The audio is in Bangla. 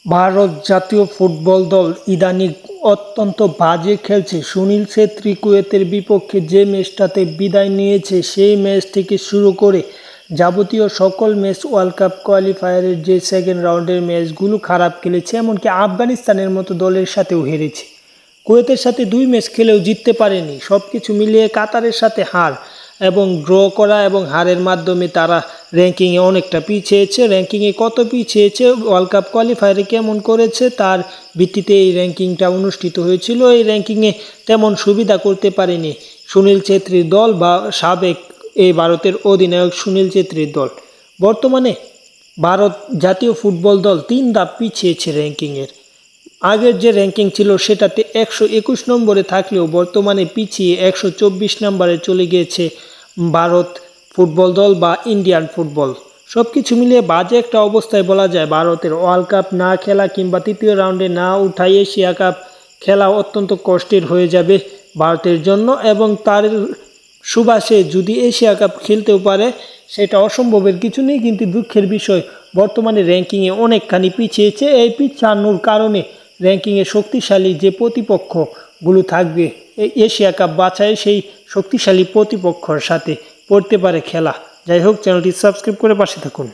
ভারত জাতীয় ফুটবল দল ইদানিং অত্যন্ত বাজে খেলছে। সুনীল ছেত্রী কুয়েতের বিপক্ষে যে ম্যাচটাতে বিদায় নিয়েছে, সেই ম্যাচ থেকে শুরু করে যাবতীয় সকল ম্যাচ, ওয়ার্ল্ড কাপ কোয়ালিফায়ারের যে সেকেন্ড রাউন্ডের ম্যাচগুলো খারাপ খেলেছে, এমনকি আফগানিস্তানের মতো দলের সাথেও হেরেছে। কুয়েতের সাথে 2 ম্যাচ খেলেও জিততে পারেনি। সব কিছু মিলিয়ে কাতারের সাথে হার এবং ড্র করা এবং হারের মাধ্যমে তারা র্যাঙ্কিংয়ে অনেকটা পিছিয়েছে। র্যাঙ্কিংয়ে কত পিছিয়েছে, ওয়ার্ল্ড কাপ কোয়ালিফায়ারে কেমন করেছে, তার ভিত্তিতে এই র্যাঙ্কিংটা অনুষ্ঠিত হয়েছিল। এই র্যাঙ্কিংয়ে তেমন সুবিধা করতে পারেনি সুনীল ছেত্রীর দল বা সাবেক এই ভারতের অধিনায়ক সুনীল ছেত্রীর দল। বর্তমানে ভারত জাতীয় ফুটবল দল 3 ধাপ পিছিয়েছে র্যাঙ্কিংয়ের। আগের যে র্যাঙ্কিং ছিল সেটাতে 121 নম্বরে থাকলেও বর্তমানে পিছিয়ে 124 নম্বরে চলে গিয়েছে ভারত ফুটবল দল বা ইন্ডিয়ান ফুটবল। সব কিছু মিলিয়ে বাজে একটা অবস্থায় বলা যায়। ভারতের ওয়ার্ল্ড কাপ না খেলা কিংবা তৃতীয় রাউন্ডে না উঠা এশিয়া কাপ খেলা অত্যন্ত কষ্টের হয়ে যাবে ভারতের জন্য, এবং তার সুবাসে যদি এশিয়া কাপ খেলতেও পারে সেটা অসম্ভবের কিছু নেই। কিন্তু দুঃখের বিষয়, বর্তমানে র্যাঙ্কিংয়ে অনেকখানি পিছিয়েছে। এই পিছানোর কারণে র্যাঙ্কিংয়ে শক্তিশালী যে প্রতিপক্ষগুলো থাকবে এই এশিয়া কাপ বাছাই, সেই শক্তিশালী প্রতিপক্ষর সাথে পড়তে পারে খেলা। যাই হোক, চ্যানেলটি সাবস্ক্রাইব করে পাশে থাকুন।